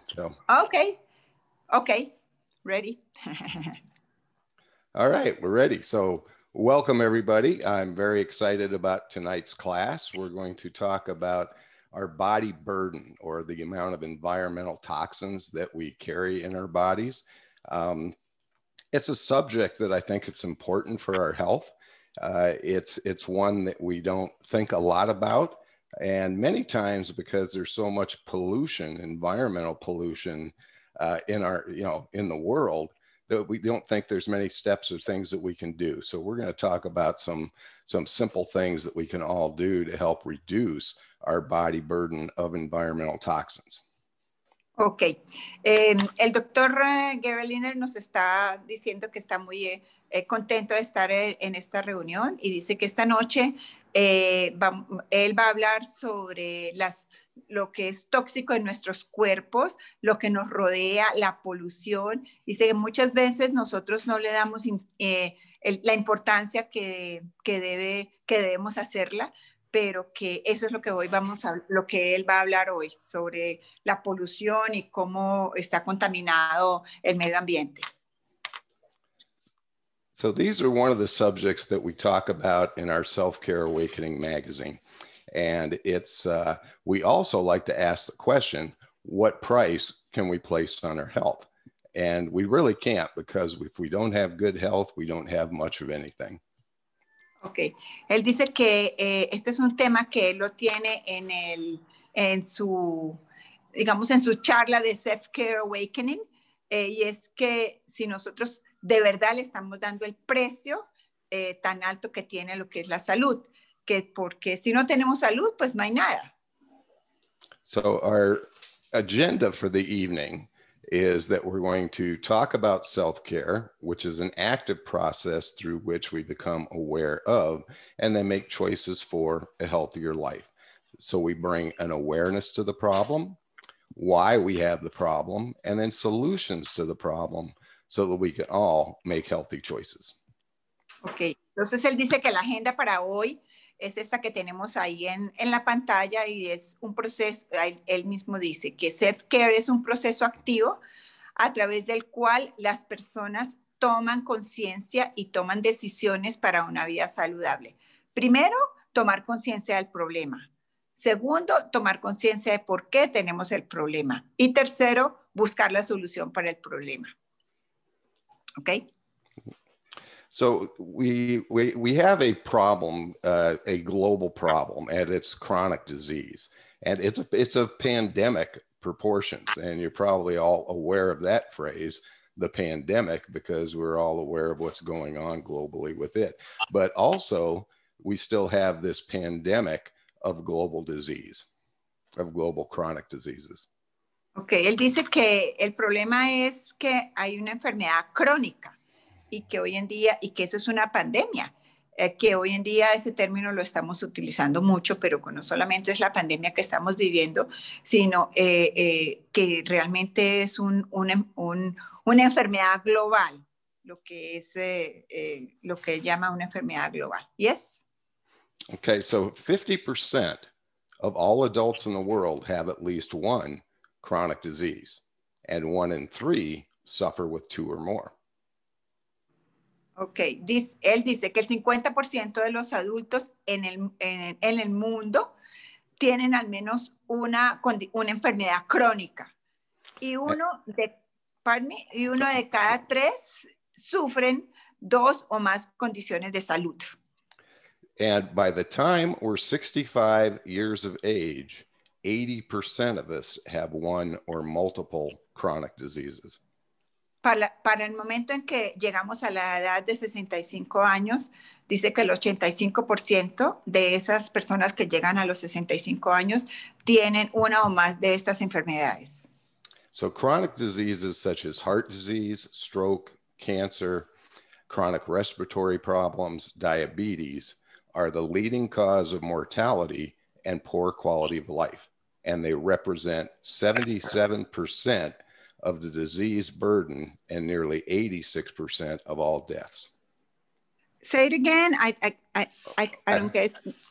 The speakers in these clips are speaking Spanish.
So. Okay, ready. All right, we're ready. So welcome everybody. I'm very excited about tonight's class. We're going to talk about our body burden, or the amount of environmental toxins that we carry in our bodies. It's a subject that I think it's important for our health. It's one that we don't think a lot about. And many times, because there's so much pollution, environmental pollution in the world, that we don't think there's many steps or things that we can do. So we're going to talk about some simple things that we can all do to help reduce our body burden of environmental toxins. Ok, el doctor Gerliner nos está diciendo que está muy contento de estar en esta reunión y dice que esta noche él va a hablar sobre lo que es tóxico en nuestros cuerpos, lo que nos rodea, la polución. Dice que muchas veces nosotros no le damos la importancia que debemos hacerla, pero que eso es lo que lo que él va a hablar hoy, sobre la polución y cómo está contaminado el medio ambiente. So these are one of the subjects that we talk about in our Self-Care Awakening magazine. And we also like to ask the question, what price can we place on our health? And we really can't, because if we don't have good health, we don't have much of anything. Ok, él dice que este es un tema que él lo tiene en su charla de Self-Care Awakening, y es que si nosotros de verdad le estamos dando el precio tan alto que tiene lo que es la salud, porque si no tenemos salud, pues no hay nada. So our agenda for the evening is that we're going to talk about self-care, which is an active process through which we become aware of and then make choices for a healthier life. So we bring an awareness to the problem, why we have the problem, and then solutions to the problem so that we can all make healthy choices. Ok, entonces él dice que la agenda para hoy es esta que tenemos ahí en la pantalla, y es un proceso. Él mismo dice que self-care es un proceso activo a través del cual las personas toman conciencia y toman decisiones para una vida saludable. Primero, tomar conciencia del problema. Segundo, tomar conciencia de por qué tenemos el problema. Y tercero, buscar la solución para el problema. ¿Ok? So we have a problem, a global problem, and it's chronic disease, and it's of pandemic proportions, and you're probably all aware of that phrase, the pandemic, because we're all aware of what's going on globally with it. But also, we still have this pandemic of global disease, of global chronic diseases. Okay, él dice que el problema es que hay una enfermedad crónica, y que hoy en día, y que eso es una pandemia, que hoy en día ese término lo estamos utilizando mucho, pero no solamente es la pandemia que estamos viviendo, sino que realmente es una enfermedad global, lo que es lo que él llama una enfermedad global. Yes? Okay, so 50% of all adults in the world have at least one chronic disease, and 1 in 3 suffer with 2 or more. Ok, él dice que el 50% de los adultos en el mundo tienen al menos una enfermedad crónica, y uno de cada 3 sufren 2 o más condiciones de salud. And by the time we're 65 years of age, 80% of us have one or multiple chronic diseases. Para el momento en que llegamos a la edad de 65 años, dice que el 85% de esas personas que llegan a los 65 años tienen una o más de estas enfermedades. So chronic diseases such as heart disease, stroke, cancer, chronic respiratory problems, diabetes are the leading cause of mortality and poor quality of life. And they represent 77% of the disease burden and nearly 86% of all deaths. Say it again. I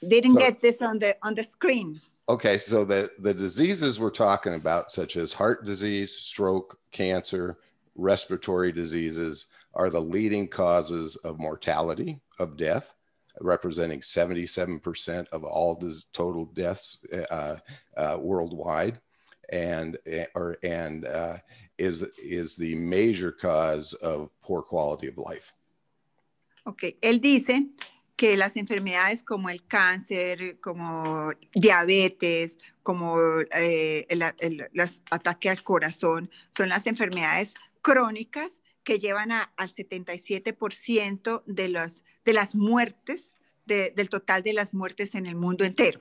didn't get this on the screen. Okay, so the diseases we're talking about, such as heart disease, stroke, cancer, respiratory diseases, are the leading causes of mortality, of death, representing 77% of all total deaths worldwide, and is the major cause of poor quality of life. Ok, él dice que las enfermedades como el cáncer, como diabetes, como los ataques al corazón, son las enfermedades crónicas que llevan al 77% de las muertes, del total de las muertes en el mundo entero.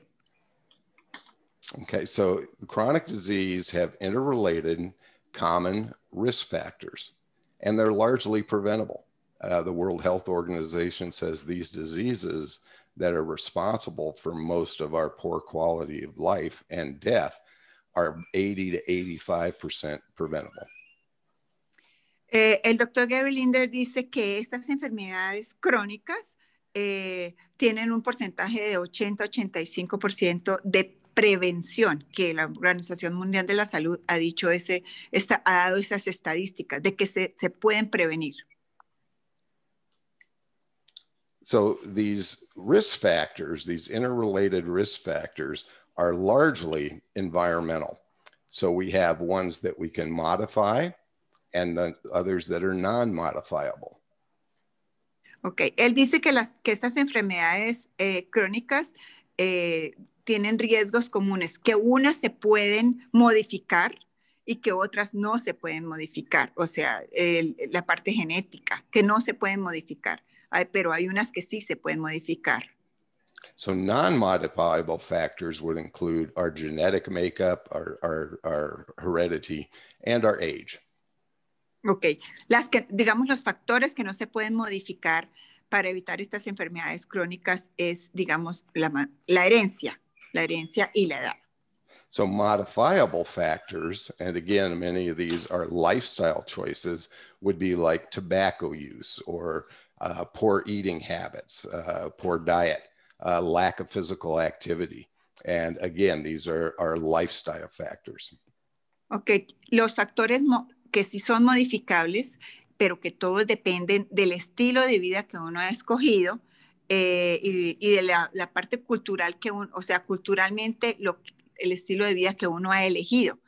Okay, so chronic disease have interrelated common risk factors, and they're largely preventable. The World Health Organization says these diseases that are responsible for most of our poor quality of life and death are 80 to 85% preventable. El doctor Gary Linder dice que estas enfermedades crónicas tienen un porcentaje de 80-85% de prevención, que la Organización Mundial de la Salud ha dicho ha dado esas estadísticas de que se pueden prevenir. So these risk factors, these interrelated risk factors, are largely environmental. So we have ones that we can modify and then others that are non-modifiable. Ok, él dice que estas enfermedades crónicas tienen riesgos comunes, que unas se pueden modificar y que otras no se pueden modificar. O sea, la parte genética, que no se pueden modificar. Pero hay unas que sí se pueden modificar. So non-modifiable factors would include our genetic makeup, our heredity, and our age. Ok, digamos los factores que no se pueden modificar para evitar estas enfermedades crónicas es, digamos, la herencia y la edad. So modifiable factors, and again, many of these are lifestyle choices, would be like tobacco use or poor eating habits, poor diet, lack of physical activity. And again, these are lifestyle factors. Ok, los factores que sí son modificables, pero que todos dependen del estilo de vida que uno ha escogido y de la parte cultural o sea, culturalmente el estilo de vida que uno ha elegido.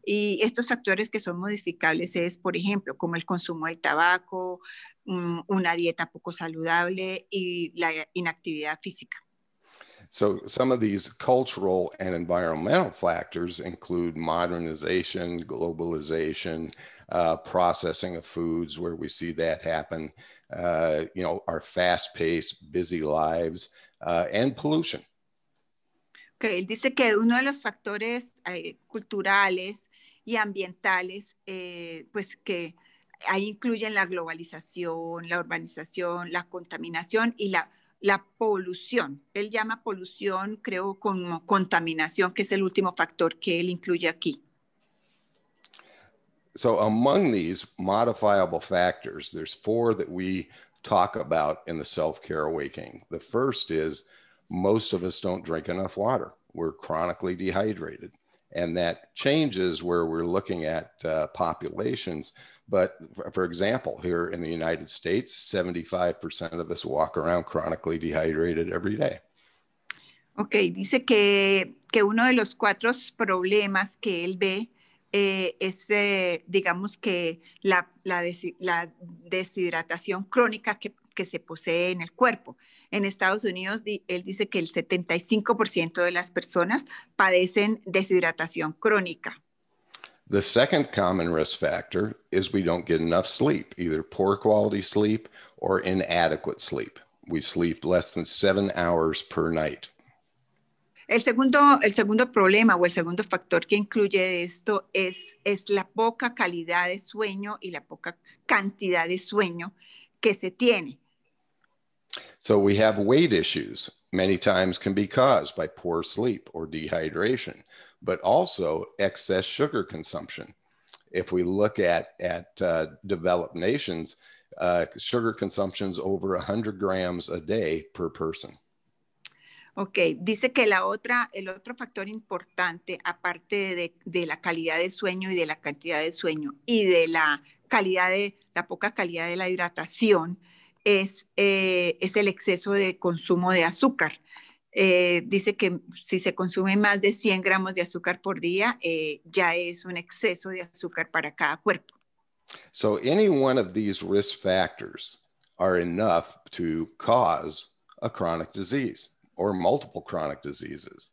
Y estos factores que son modificables es, por ejemplo, como el consumo del tabaco, una dieta poco saludable y la inactividad física. So some of these cultural and environmental factors include modernization, globalization, processing of foods, where we see that happen, our fast-paced, busy lives, and pollution. Okay, él dice que uno de los factores culturales y ambientales, pues que ahí incluyen la globalización, la urbanización, la contaminación y la polución. Él llama polución, creo, como contaminación, que es el último factor que él incluye aquí. So among these modifiable factors, there's 4 that we talk about in the Self-Care Awakening. The first is most of us don't drink enough water. We're chronically dehydrated. And that changes where we're looking at populations. But for example, here in the United States, 75% of us walk around chronically dehydrated every day. Ok, dice que uno de los 4 problemas que él ve es, digamos, que la deshidratación crónica que se posee en el cuerpo. En Estados Unidos, él dice que el 75% de las personas padecen deshidratación crónica. The second common risk factor is we don't get enough sleep, either poor quality sleep or inadequate sleep. We sleep less than 7 hours per night. El segundo problema o el segundo factor que incluye esto es la poca calidad de sueño y la poca cantidad de sueño que se tiene. So we have weight issues. Many times can be caused by poor sleep or dehydration, but also excess sugar consumption. If we look at developed nations, sugar consumption is over 100 grams a day per person. Ok, dice que el otro factor importante, aparte de la calidad de sueño y de la cantidad de sueño y de la la poca calidad de la hidratación, es el exceso de consumo de azúcar. Dice que si se consume más de 100 gramos de azúcar por día, ya es un exceso de azúcar para cada cuerpo. So any one of these risk factors are enough to cause a chronic disease or multiple chronic diseases.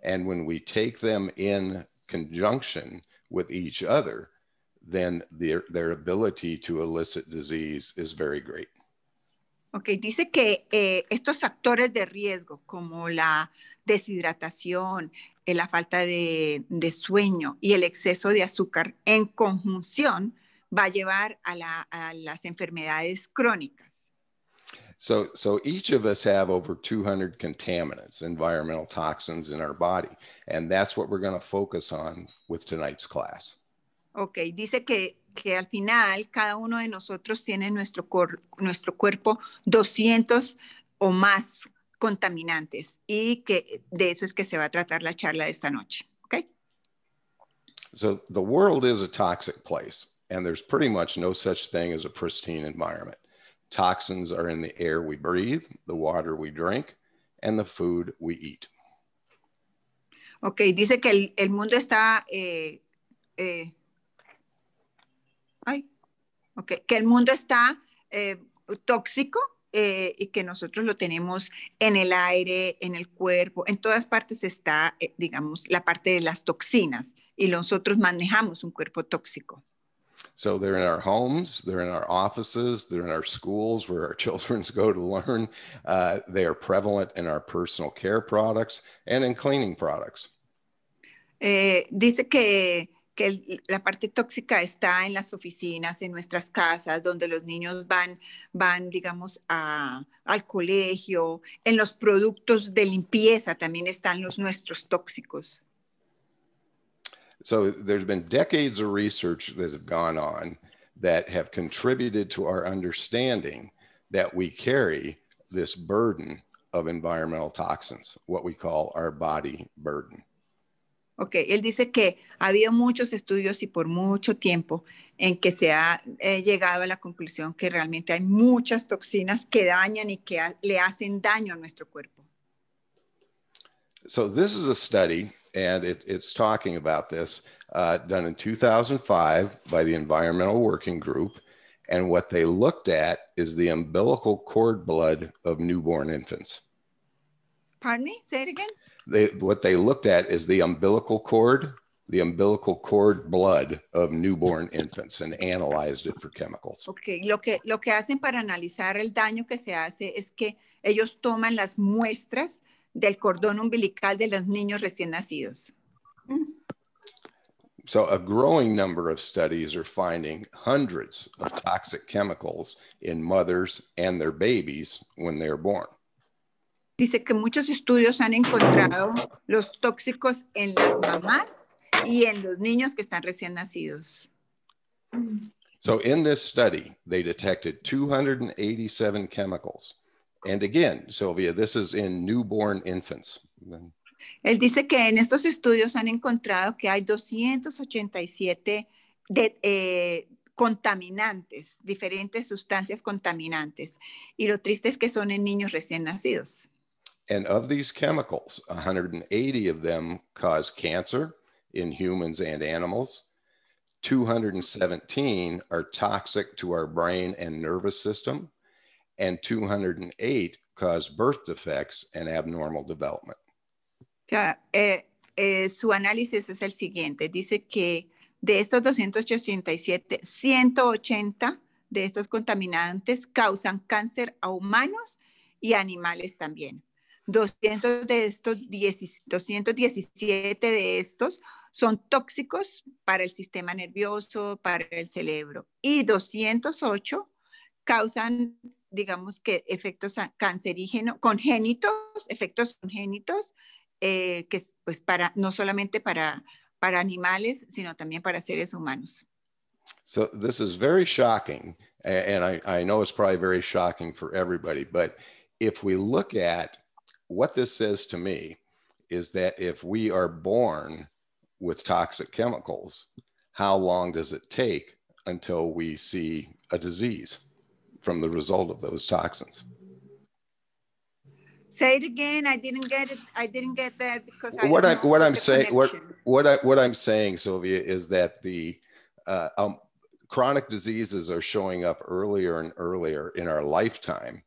And when we take them in conjunction with each other, then their ability to elicit disease is very great. Ok, dice que estos factores de riesgo como la deshidratación, la falta de sueño y el exceso de azúcar en conjunción va a llevar a las enfermedades crónicas. So each of us have over 200 contaminants, environmental toxins in our body, and that's what we're going to focus on with tonight's class. Ok, dice que al final cada uno de nosotros tiene en nuestro cuerpo 200 o más contaminantes y que de eso es que se va a tratar la charla de esta noche. Okay? So the world is a toxic place, and there's pretty much no such thing as a pristine environment. Toxins are in the air we breathe, the water we drink, and the food we eat. Ok, dice que el mundo está... que el mundo está tóxico y que nosotros lo tenemos en el aire, en el cuerpo, en todas partes está, digamos, la parte de las toxinas y nosotros manejamos un cuerpo tóxico. So they're in our homes, they're in our offices, they're in our schools where our children go to learn. They are prevalent in our personal care products and in cleaning products. Dice que la parte tóxica está en las oficinas, en nuestras casas, donde los niños van digamos, al colegio, en los productos de limpieza también están los nuestros tóxicos. So there's been decades of research that have gone on that have contributed to our understanding that we carry this burden of environmental toxins, what we call our body burden. Ok, él dice que ha habido muchos estudios y por mucho tiempo en que se ha llegado a la conclusión que realmente hay muchas toxinas que dañan y que le hacen daño a nuestro cuerpo. So this is a study, and it's talking about this, done in 2005 by the Environmental Working Group, and what they looked at is the umbilical cord blood of newborn infants. Pardon me, say it again? What they looked at is the umbilical cord blood of newborn infants and analyzed it for chemicals. Okay, lo que hacen para analizar el daño que se hace es que ellos toman las muestras del cordón umbilical de los niños recién nacidos. So a growing number of studies are finding hundreds of toxic chemicals in mothers and their babies when they're born. Dice que muchos estudios han encontrado los tóxicos en las mamás y en los niños que están recién nacidos. So in this study, they detected 287 chemicals. And again, Sylvia, this is in newborn infants. Él dice que en estos estudios han encontrado que hay 287 contaminantes, diferentes sustancias contaminantes. Y lo triste es que son en niños recién nacidos. And of these chemicals, 180 of them cause cancer in humans and animals. 217 are toxic to our brain and nervous system. And 208 cause birth defects and abnormal development. Su análisis es el siguiente. Dice que de estos 287, 180 de estos contaminantes causan cáncer a humanos y animales también. 217 de estos son tóxicos para el sistema nervioso, para el cerebro. Y 208 causan, digamos que efectos cancerígenos, efectos congénitos, que pues no solamente para animales, sino también para seres humanos. So this is very shocking, and I know it's probably very shocking for everybody, but if we look at what this says to me is that if we are born with toxic chemicals, how long does it take until we see a disease from the result of those toxins? Say it again. I didn't get it. I didn't get that because what I'm saying, Sylvia, is that the chronic diseases are showing up earlier and earlier in our lifetime,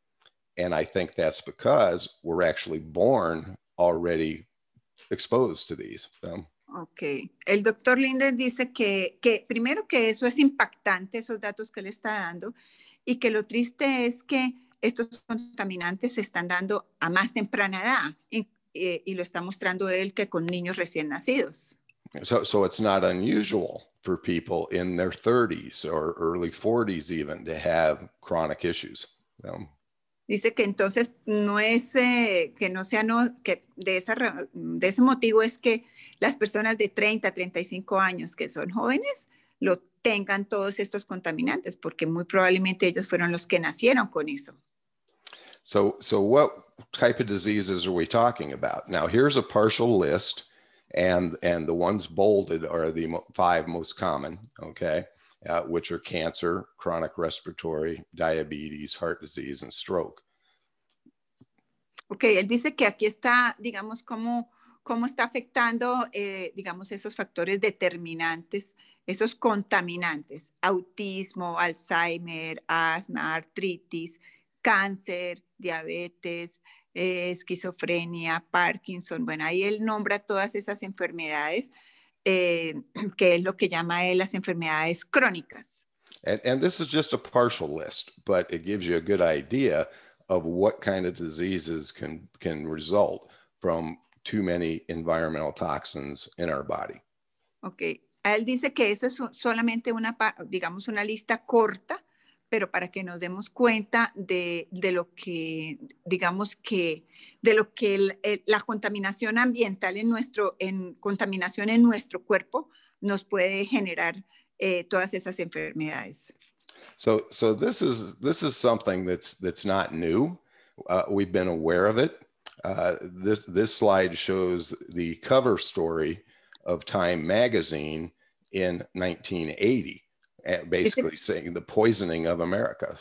and I think that's because we're actually born already exposed to these. Ok. El doctor Linder dice que primero que eso es impactante, esos datos que le está dando, y que lo triste es que estos contaminantes se están dando a más temprana edad, y lo está mostrando él que con niños recién nacidos. So it's not unusual for people in their 30s or early 40s even to have chronic issues. Dice que entonces no es que no sea, que de ese motivo es que las personas de 30, 35 años que son jóvenes lo tengan todos estos contaminantes, porque muy probablemente ellos fueron los que nacieron con eso. So what type of diseases are we talking about? Now, here's a partial list, and the ones bolded are the 5 most common, okay, which are cancer, chronic respiratory, diabetes, heart disease, and stroke. Ok, él dice que aquí está, digamos, cómo está afectando, digamos, esos factores determinantes, esos contaminantes: autismo, Alzheimer, asma, artritis, cáncer, diabetes, esquizofrenia, Parkinson. Bueno, ahí él nombra todas esas enfermedades, que es lo que llama él las enfermedades crónicas. And this is just a partial list, but it gives you a good idea of what kind of diseases can result from too many environmental toxins in our body. Ok, él dice que eso es solamente digamos, una lista corta, pero para que nos demos cuenta de lo que, digamos que, de lo que la contaminación ambiental contaminación en nuestro cuerpo nos puede generar todas esas enfermedades. So this is something that's not new. We've been aware of it. This slide shows the cover story of Time magazine in 1980, basically saying the poisoning of America.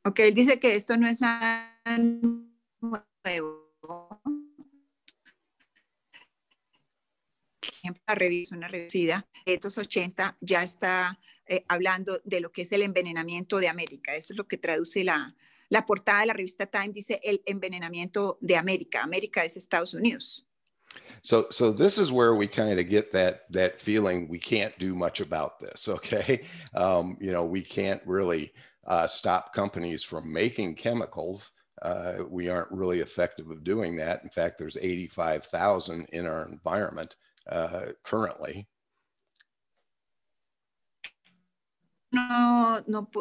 Ok, él dice que esto no es nada nuevo. Una revista de estos 80 ya está hablando de lo que es el envenenamiento de América. Eso es lo que traduce la portada de la revista Time, dice el envenenamiento de América. América es Estados Unidos. So this is where we kind of get that feeling we can't do much about this, okay? You know, we can't really stop companies from making chemicals. We aren't really effective of doing that. In fact, there's 85,000 in our environment currently.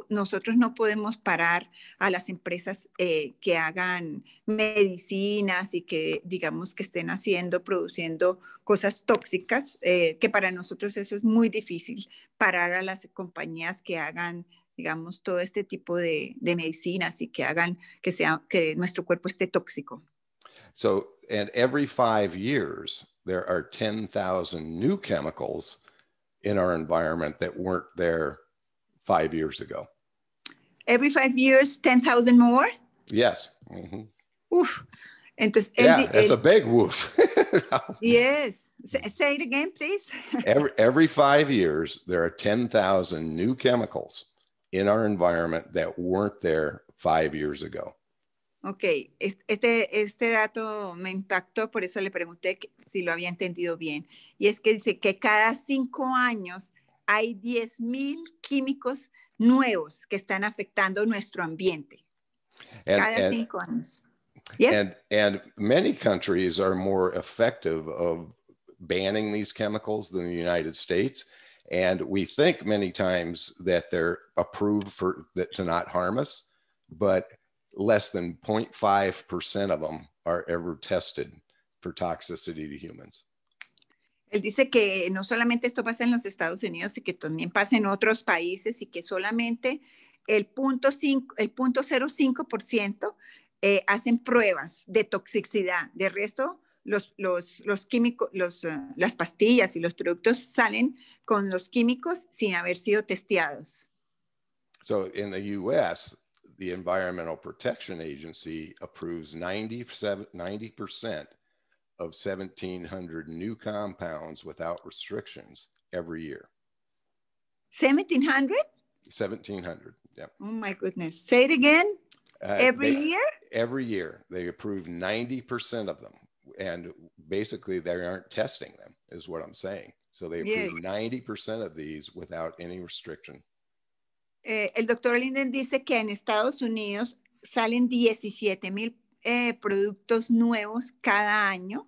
Nosotros no podemos parar a las empresas que hagan medicinas y que, digamos, que estén produciendo cosas tóxicas, que para nosotros eso es muy difícil, parar a las compañías que hagan, digamos, todo este tipo de medicinas y que hagan que nuestro cuerpo esté tóxico. So, and every 5 years, there are 10,000 new chemicals in our environment that weren't there 5 years ago. Every 5 years, 10,000 more? Yes. Mm-hmm. Oof. Entonces, that's a big woof. Yes. Say it again, please. Every 5 years, there are 10,000 new chemicals in our environment that weren't there 5 years ago. Ok, este dato me impactó, por eso le pregunté si lo había entendido bien. Y es que dice que cada 5 años hay 10,000 químicos nuevos que están afectando nuestro ambiente. Cada 5 años. Yes? And many countries are more effective of banning these chemicals than the United States. And we think many times that they're approved to not harm us, but less than 0.5% of them are ever tested for toxicity to humans. Él dice que no solamente esto pasa en los Estados Unidos, y que también pasa en otros países, y que solamente el 0.05% hacen pruebas de toxicidad. De resto, los químicos, las pastillas y los productos salen con los químicos sin haber sido testeados. So in the US, the Environmental Protection Agency approves 90% of 1,700 new compounds without restrictions every year. 1,700? 1,700, yeah. Oh my goodness. Say it again. Every year? Every year. They approve 90% of them. And basically they aren't testing them, is what I'm saying. So they approve 90% of these without any restriction. El doctor Linden dice que en Estados Unidos salen 17,000 productos nuevos cada año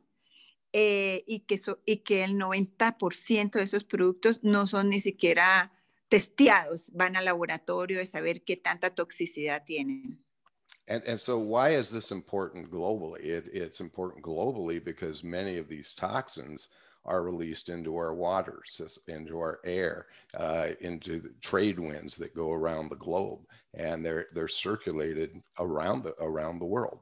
y que el 90% de esos productos no son ni siquiera testeados, van al laboratorio de saber qué tanta toxicidad tienen. And so why is this important globally? It's important globally because many of these toxins are released into our waters, into our air, into the trade winds that go around the globe, and they're circulated around the world.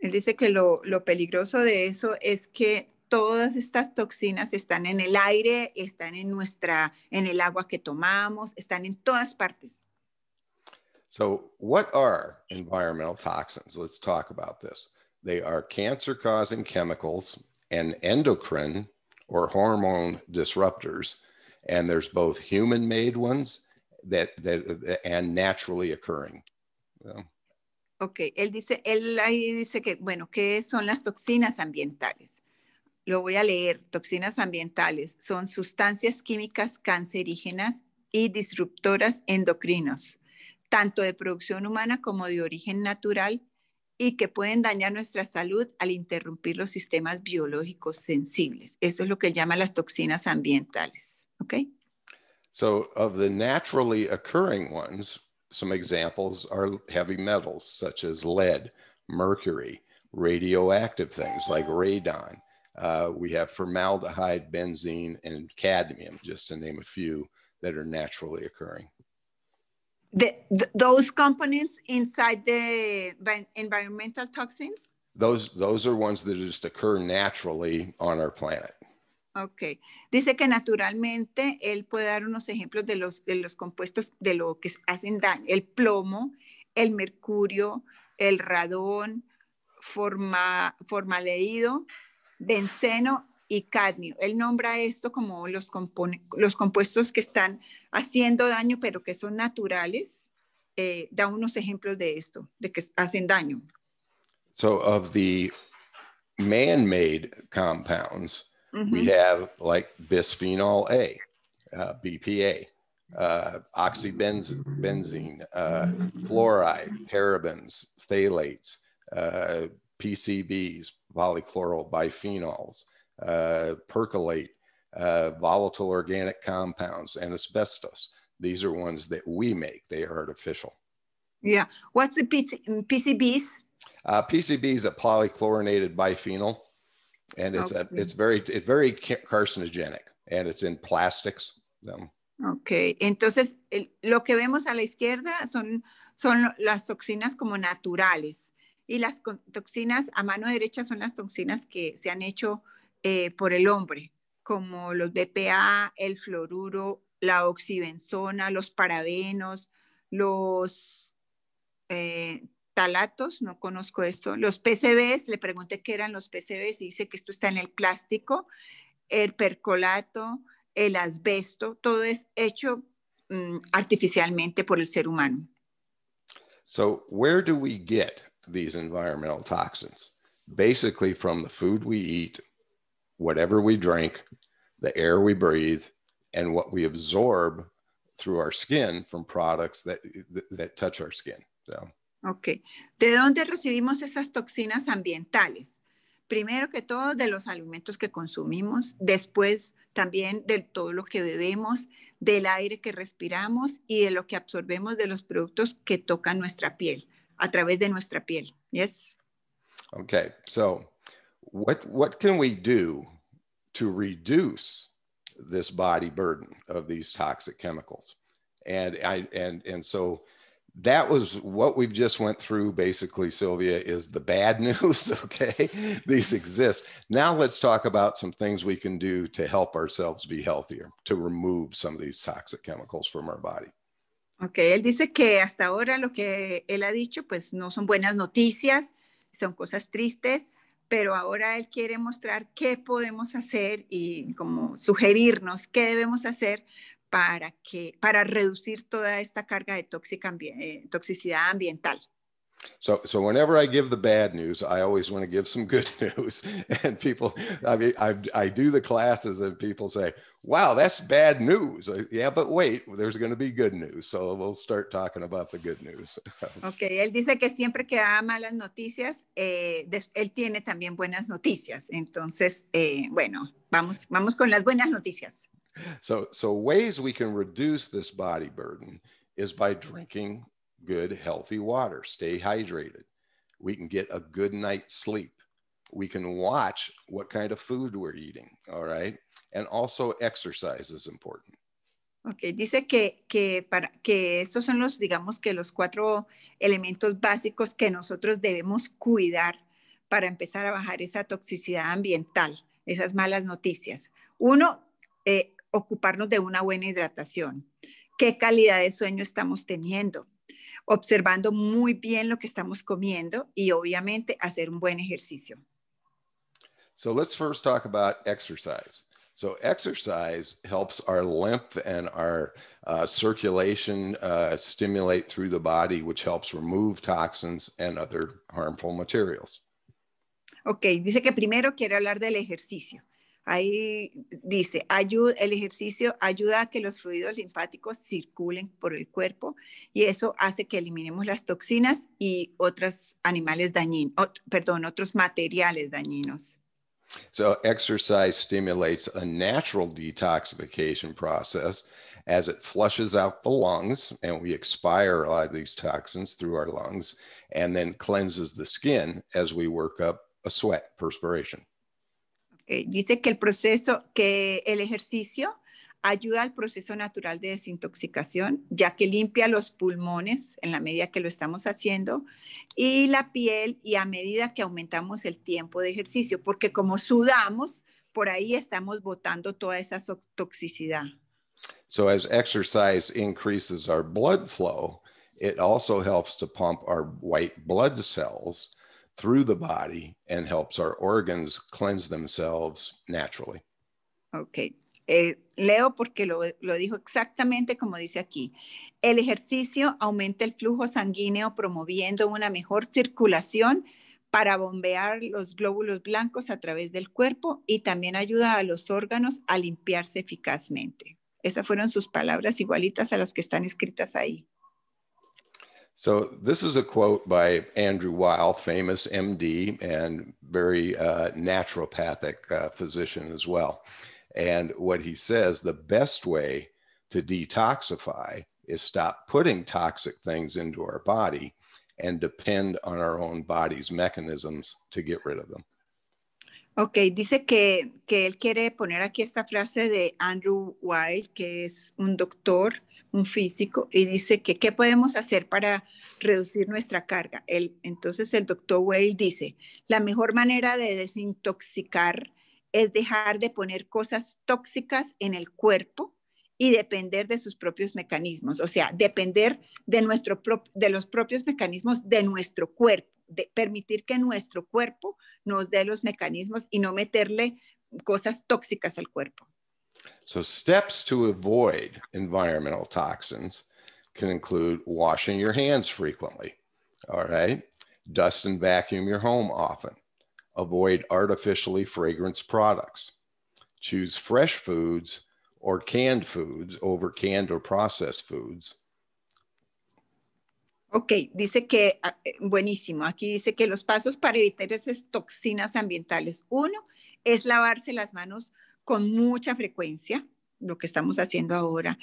Él dice que lo peligroso de eso es que todas estas toxinas están en el aire, están en el agua que tomamos, están en todas partes. So what are environmental toxins? Let's talk about this. They are cancer-causing chemicals and endocrine or hormone disruptors, and there's both human-made ones and naturally occurring. Ok, él ahí dice que, bueno, ¿qué son las toxinas ambientales? Lo voy a leer. Toxinas ambientales son sustancias químicas cancerígenas y disruptoras endocrinos, tanto de producción humana como de origen natural, y que pueden dañar nuestra salud al interrumpir los sistemas biológicos sensibles. Eso es lo que él llama las toxinas ambientales. ¿Ok? So of the naturally occurring ones, some examples are heavy metals such as lead, mercury, radioactive things like radon. We have formaldehyde, benzene, and cadmium, just to name a few that are naturally occurring. Those components inside the environmental toxins? Those are ones that just occur naturally on our planet. Ok. Dice que naturalmente él puede dar unos ejemplos de los compuestos de lo que hacen daño. El plomo, el mercurio, el radón, formaldehído, benceno y cadmio. Él nombra esto como los compuestos que están haciendo daño, pero que son naturales. Da unos ejemplos de esto, de que hacen daño. So of the man-made compounds, we have like bisphenol A, BPA, oxybenzene, fluoride, parabens, phthalates, PCBs, polychlorobiphenols, percolate, volatile organic compounds, and asbestos. These are ones that we make. They are artificial. Yeah. What's the PCBs? PCB is a polychlorinated biphenyl, and it's very carcinogenic, and it's in plastics. Ok, entonces lo que vemos a la izquierda son las toxinas como naturales, y las toxinas a mano derecha son las toxinas que se han hecho por el hombre, como los BPA, el fluoruro, la oxibenzona, los parabenos, los talatos, no conozco esto, los PCBs, le pregunté qué eran los PCBs y dice que esto está en el plástico, el percolato, el asbesto, todo es hecho artificialmente por el ser humano. So where do we get these environmental toxins? Basically from the food we eat, whatever we drink, the air we breathe, and what we absorb through our skin from products that touch our skin. So. Ok. ¿De dónde recibimos esas toxinas ambientales? Primero que todo de los alimentos que consumimos, después también de todo lo que bebemos, del aire que respiramos y de lo que absorbemos de los productos que tocan nuestra piel, a través de nuestra piel. Yes? Okay, so what can we do to reduce this body burden of these toxic chemicals? And so that was what we've just went through. Basically, Sylvia, is the bad news. Okay, these exist. Now let's talk about some things we can do to help ourselves be healthier, to remove some of these toxic chemicals from our body. Ok, él dice que hasta ahora lo que él ha dicho pues no son buenas noticias, son cosas tristes, pero ahora él quiere mostrar qué podemos hacer y como sugerirnos qué debemos hacer para reducir toda esta carga de toxicidad ambiental. So whenever I give the bad news, I always want to give some good news. And people, I mean, I do the classes and people say, wow, that's bad news. Yeah, but wait, there's going to be good news. So we'll start talking about the good news. Ok, él dice que siempre que da malas noticias, él tiene también buenas noticias. Entonces, bueno, vamos con las buenas noticias. So ways we can reduce this body burden is by drinking good, healthy water. Stay hydrated. We can get a good night's sleep. We can watch what kind of food we're eating, all right? And also exercise is important. Ok, dice que estos son los, digamos que los 4 elementos básicos que nosotros debemos cuidar para empezar a bajar esa toxicidad ambiental, esas malas noticias. 1, ocuparnos de una buena hidratación. ¿Qué calidad de sueño estamos teniendo? Observando muy bien lo que estamos comiendo y obviamente hacer un buen ejercicio. So let's first talk about exercise. So exercise helps our lymph and our circulation stimulate through the body, which helps remove toxins and other harmful materials. Ok, dice que primero quiere hablar del ejercicio. Ahí dice, el ejercicio ayuda a que los fluidos linfáticos circulen por el cuerpo y eso hace que eliminemos las toxinas y otros materiales dañinos. So exercise stimulates a natural detoxification process as it flushes out the lungs, and we expire a lot of these toxins through our lungs, and then cleanses the skin as we work up a sweat, perspiration. Dice que el ejercicio ayuda al proceso natural de desintoxicación, ya que limpia los pulmones en la medida que lo estamos haciendo y la piel y a medida que aumentamos el tiempo de ejercicio, porque como sudamos, por ahí estamos botando toda esa toxicidad. So as exercise increases our blood flow, it also helps to pump our white blood cells through the body and helps our organs cleanse themselves naturally. Ok. Leo porque lo dijo exactamente como dice aquí. El ejercicio aumenta el flujo sanguíneo promoviendo una mejor circulación para bombear los glóbulos blancos a través del cuerpo y también ayuda a los órganos a limpiarse eficazmente. Esas fueron sus palabras igualitas a las que están escritas ahí. So this is a quote by Andrew Weil, famous MD and very naturopathic physician as well. And what he says, the best way to detoxify is stop putting toxic things into our body and depend on our own body's mechanisms to get rid of them. Ok, dice que él quiere poner aquí esta frase de Andrew Weil, que es un doctor, un físico, y dice que ¿qué podemos hacer para reducir nuestra carga? Entonces el doctor Weil dice, la mejor manera de desintoxicar es dejar de poner cosas tóxicas en el cuerpo y depender de sus propios mecanismos, o sea, depender de los propios mecanismos de nuestro cuerpo, de permitir que nuestro cuerpo nos dé los mecanismos y no meterle cosas tóxicas al cuerpo. So steps to avoid environmental toxins can include washing your hands frequently, all right? Dust and vacuum your home often. Avoid artificially fragranced products. Choose fresh foods or canned foods over canned or processed foods. Ok, dice que, buenísimo, aquí dice que los pasos para evitar esas toxinas ambientales. 1 es lavarse las manos con mucha frecuencia, lo que estamos haciendo ahora.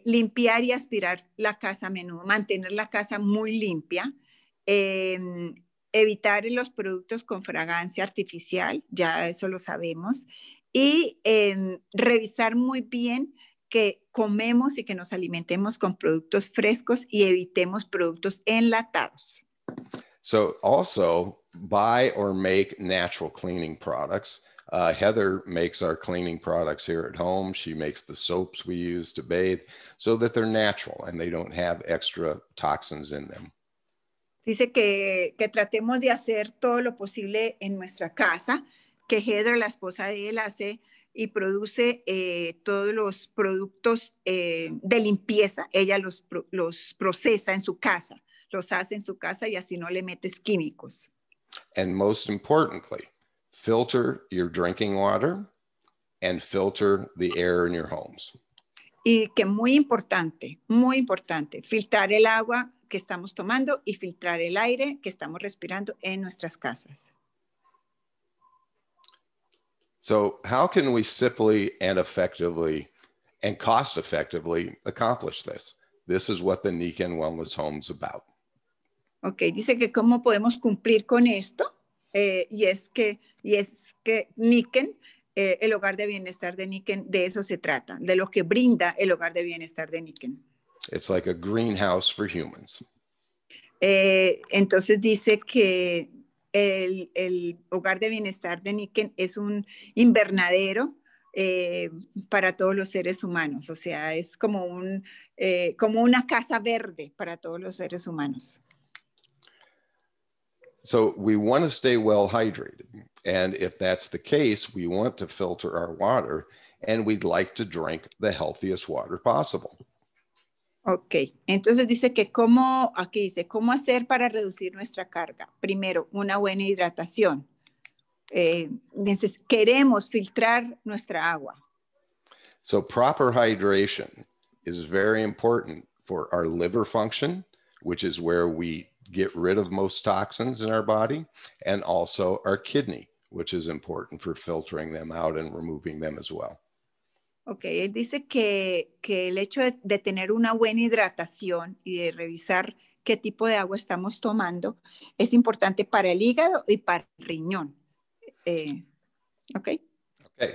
Limpiar y aspirar la casa a menudo, mantener la casa muy limpia. Evitar los productos con fragancia artificial, ya eso lo sabemos. Y revisar muy bien que comemos y que nos alimentemos con productos frescos y evitemos productos enlatados. So also buy or make natural cleaning products. Heather makes our cleaning products here at home. She makes the soaps we use to bathe so that they're natural and they don't have extra toxins in them. Dice que tratemos de hacer todo lo posible en nuestra casa, que Heather, la esposa de él, hace y produce todos los productos de limpieza. Ella los procesa en su casa, los hace en su casa y así no le metes químicos. And most importantly, filter your drinking water and filter the air in your homes. Y que muy importante, filtrar el agua que estamos tomando y filtrar el aire que estamos respirando en nuestras casas. So how can we simply and effectively and cost effectively accomplish this? This is what the Niken Wellness Home is about. Ok, dice que cómo podemos cumplir con esto, y es que Niken, el hogar de bienestar de Niken, de eso se trata, de lo que brinda el hogar de bienestar de Niken. It's like a greenhouse for humans. Entonces dice que el hogar de bienestar de Niken es un invernadero para todos los seres humanos, o sea, es como una casa verde para todos los seres humanos. So we want to stay well hydrated. And if that's the case, we want to filter our water and we'd like to drink the healthiest water possible. Ok, entonces dice que aquí dice, ¿cómo hacer para reducir nuestra carga? Primero, una buena hidratación. Queremos filtrar nuestra agua. So proper hydration is very important for our liver function, which is where we get rid of most toxins in our body, and also our kidney, which is important for filtering them out and removing them as well. Ok, él dice que el hecho de tener una buena hidratación y de revisar qué tipo de agua estamos tomando es importante para el hígado y para el riñón. Okay,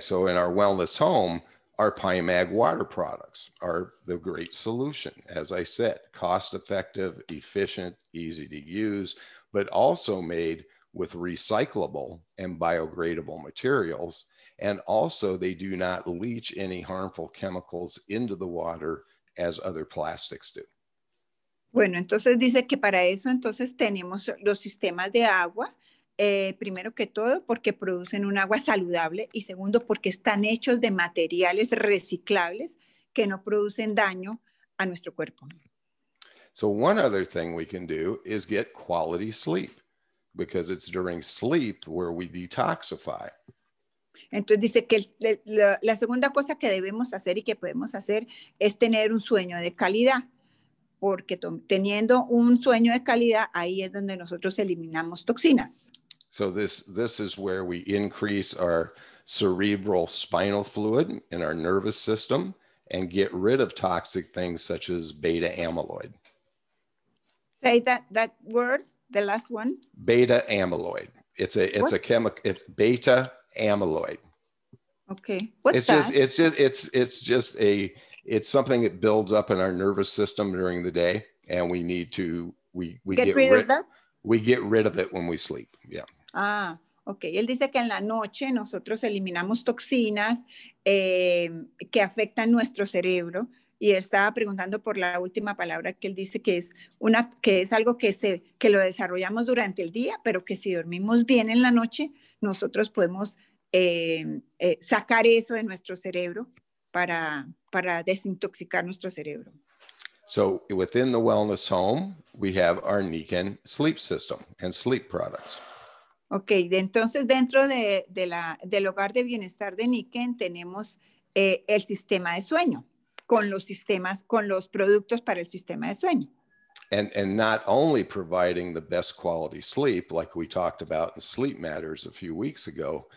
so in our wellness home, our PIMAG water products are the great solution. As I said, cost-effective, efficient, easy to use, but also made with recyclable and biodegradable materials. And also they do not leach any harmful chemicals into the water as other plastics do. Bueno, entonces dice que para eso entonces tenemos los sistemas de agua, primero que todo porque producen un agua saludable y segundo porque están hechos de materiales reciclables que no producen daño a nuestro cuerpo. So one other thing we can do is get quality sleep because it's during sleep where we detoxify. Entonces dice que la segunda cosa que debemos hacer y que podemos hacer es tener un sueño de calidad, porque teniendo un sueño de calidad, ahí es donde nosotros eliminamos toxinas. So this is where we increase our cerebral spinal fluid in our nervous system and get rid of toxic things such as beta amyloid. Say that word, the last one. Beta amyloid. It's a chemical. It's beta amyloid. Okay. What's that? It's something that builds up in our nervous system during the day, and we need to we get rid of that. We get rid of it when we sleep. Yeah. Ah, ok. Él dice que en la noche nosotros eliminamos toxinas que afectan nuestro cerebro. Y él estaba preguntando por la última palabra que él dice que es algo que lo desarrollamos durante el día, pero que si dormimos bien en la noche, nosotros podemos sacar eso de nuestro cerebro para desintoxicar nuestro cerebro. So within the wellness home, we have our Niken sleep system and sleep products. Ok, entonces dentro del hogar de bienestar de Niken tenemos el sistema de sueño con los productos para el sistema de sueño. And not only providing the best quality sleep, like we talked about in Sleep Matters a few weeks ago,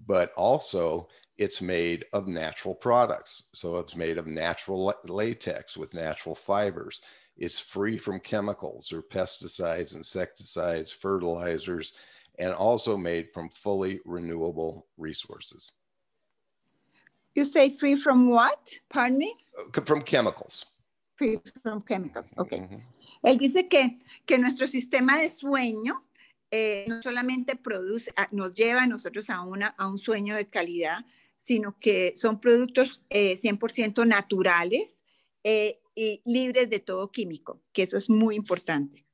but also it's made of natural products. So it's made of natural latex with natural fibers. It's free from chemicals or pesticides, insecticides, fertilizers, and also made from fully renewable resources. You say free from what? Pardon me? From chemicals. Free from chemicals, okay. Él dice que nuestro sistema de sueño no solamente produce, nos lleva a nosotros a un sueño de calidad, sino que son productos 100% naturales y libres de todo químico, que eso es muy importante.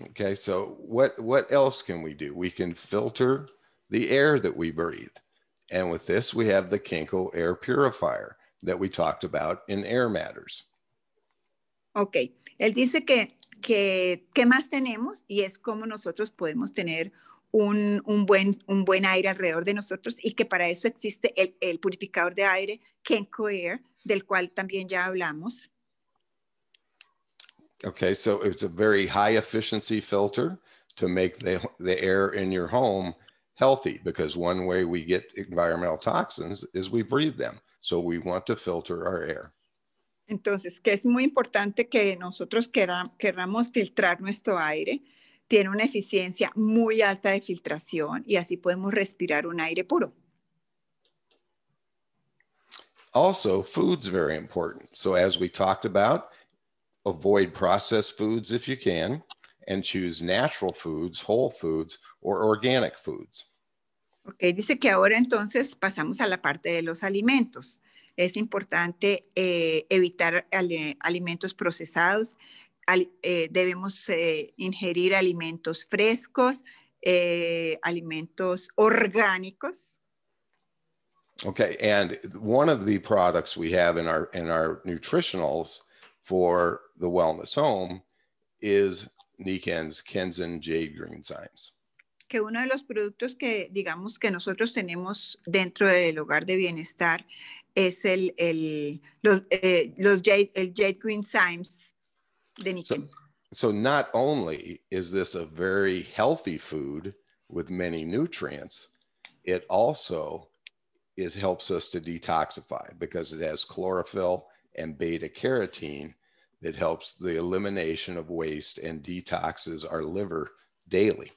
Okay, so what else can we do? We can filter the air that we breathe. And with this, we have the Kinko air purifier that we talked about in Air Matters. Ok, él dice que ¿qué más tenemos? Y es cómo nosotros podemos tener un buen aire alrededor de nosotros y que para eso existe el purificador de aire Kinko Air, del cual también ya hablamos. Okay, so it's a very high efficiency filter to make the air in your home healthy, because one way we get environmental toxins is we breathe them. So we want to filter our air. Entonces, que es muy importante que nosotros queramos filtrar nuestro aire. Tiene una eficiencia muy alta de filtración y así podemos respirar un aire puro. Also, food's very important. So as we talked about, avoid processed foods if you can, and choose natural foods, whole foods, or organic foods. Ok, dice que ahora entonces pasamos a la parte de los alimentos. Es importante evitar alimentos procesados. Debemos ingerir alimentos frescos, alimentos orgánicos. Okay, and one of the products we have in our nutritionals for the wellness home is Niken's Kenzen Jade Green Enzymes. Que uno de los productos que digamos que nosotros tenemos dentro del hogar de bienestar es el Jade Green Enzymes de Niken. So not only is this a very healthy food with many nutrients, it also helps us to detoxify because it has chlorophyll and beta carotene that helps the elimination of waste and detoxes our liver daily.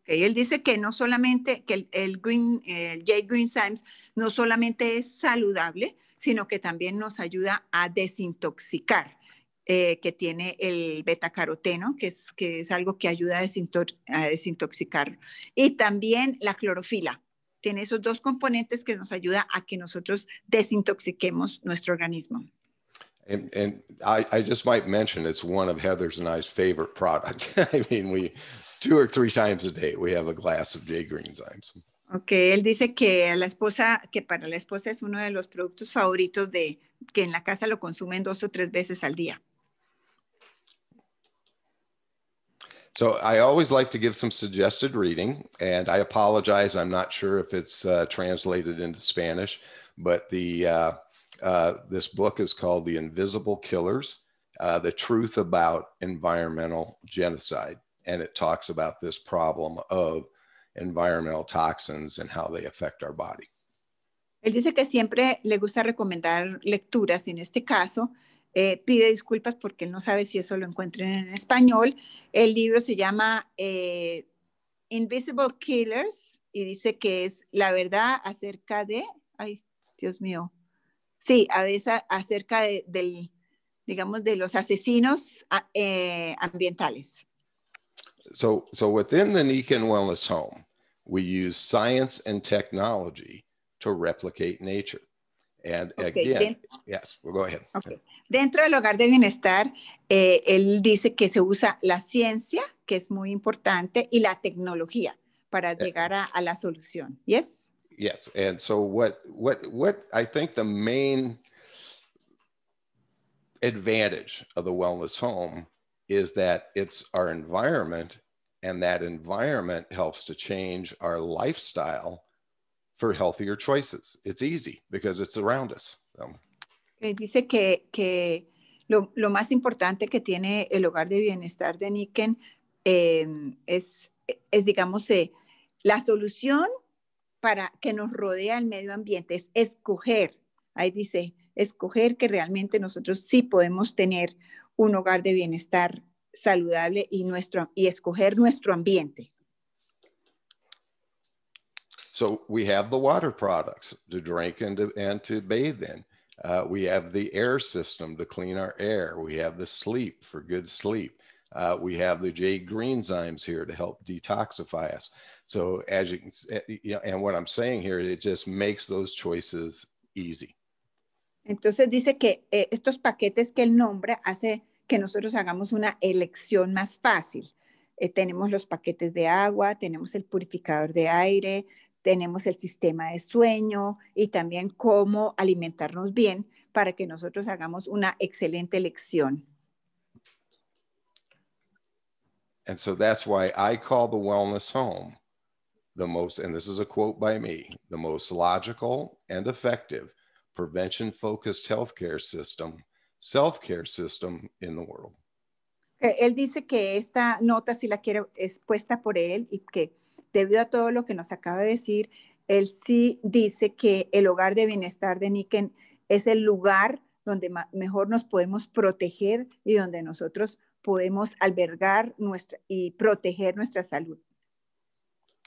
Okay, él dice que no solamente que el Jade Green Enzymes no solamente es saludable, sino que también nos ayuda a desintoxicar, que tiene el betacaroteno, que es algo que ayuda a desintoxicar. Y también la clorofila. Tiene esos dos componentes que nos ayuda a que nosotros desintoxiquemos nuestro organismo. And I just might mention it's one of Heather's and I's favorite products. I mean, we 2 or 3 times a day we have a glass of Jade Green Enzymes. Okay, él dice que para la esposa es uno de los productos favoritos que en la casa lo consumen 2 o 3 veces al día. So I always like to give some suggested reading, and I apologize. I'm not sure if it's translated into Spanish, but this book is called The Invisible Killers, The Truth About Environmental Genocide. And it talks about this problem of environmental toxins and how they affect our body. Él dice que siempre le gusta recomendar lecturas. En este caso, pide disculpas porque él no sabe si eso lo encuentran en español. El libro se llama Invisible Killers y dice que es la verdad acerca de... Ay, Dios mío. Sí, a veces acerca digamos, de los asesinos ambientales. So within the Niken Wellness Home, we use science and technology to replicate nature. And again, yes, we'll go ahead. Okay. Dentro del hogar de bienestar, él dice que se usa la ciencia, que es muy importante, y la tecnología para llegar a la solución. Yes? Yes, and so what I think the main advantage of the wellness home is that it's our environment, and that environment helps to change our lifestyle for healthier choices. It's easy because it's around us. Dice que lo más importante que tiene el hogar de bienestar de Niken es digamos, la solución para que nos rodea el medio ambiente, es escoger. Ahí dice, escoger que realmente nosotros sí podemos tener un hogar de bienestar saludable y escoger nuestro ambiente. So we have the water products to drink and to bathe in. We have the air system to clean our air. We have the sleep for good sleep. We have the J greenzymes here to help detoxify us. So as you can see, you know, and what I'm saying here, it just makes those choices easy. Entonces dice que estos paquetes que él nombra hace que nosotros hagamos una elección más fácil. Tenemos los paquetes de agua, tenemos el purificador de aire, tenemos el sistema de sueño y también cómo alimentarnos bien para que nosotros hagamos una excelente elección. And so that's why I call the wellness home the most, and this is a quote by me, the most logical and effective prevention-focused healthcare system, self-care system in the world. Él dice que esta nota, si la quiere, es puesta por él y que debido a todo lo que nos acaba de decir, él sí dice que el hogar de bienestar de Niken es el lugar donde mejor nos podemos proteger y donde nosotros podemos albergar y proteger nuestra salud.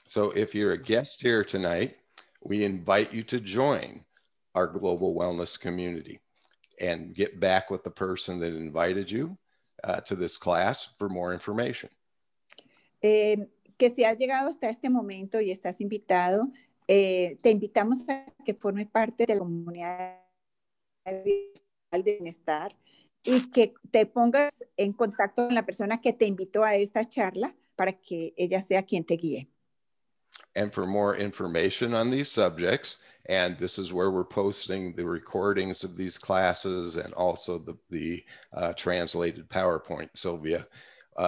So if you're a guest here tonight, we invite you to join our global wellness community and get back with the person that invited you to this class for more information. Que si has llegado hasta este momento y estás invitado, te invitamos a que forme parte de la comunidad de bienestar y que te pongas en contacto con la persona que te invitó a esta charla para que ella sea quien te guíe. And for more information on these subjects, and this is where we're posting the recordings of these classes and also the translated PowerPoint, Sylvia.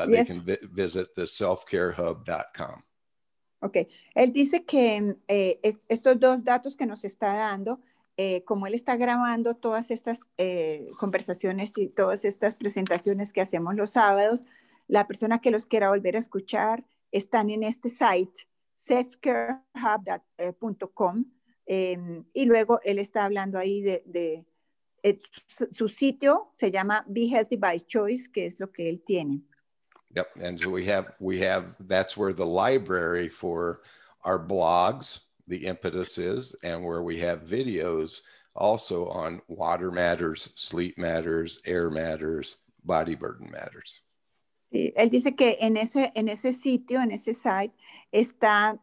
They can visit the selfcarehub.com. Ok, él dice que estos dos datos que nos está dando, como él está grabando todas estas conversaciones y todas estas presentaciones que hacemos los sábados, la persona que los quiera volver a escuchar están en este site, selfcarehub.com, y luego él está hablando ahí de su sitio, se llama Be Healthy by Choice, que es lo que él tiene. Yep, and so we have that's where the library for our blogs, the impetus is, and where we have videos also on water matters, sleep matters, air matters, body burden matters. Sí, él dice que en ese sitio, en ese site, está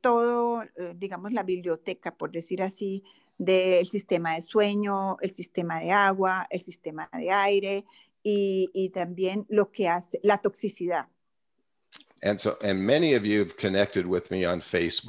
todo, digamos, la biblioteca, por decir así, del sistema de sueño, el sistema de agua, el sistema de aire, y también lo que hace la toxicidad. And many of you have connected with me on Facebook.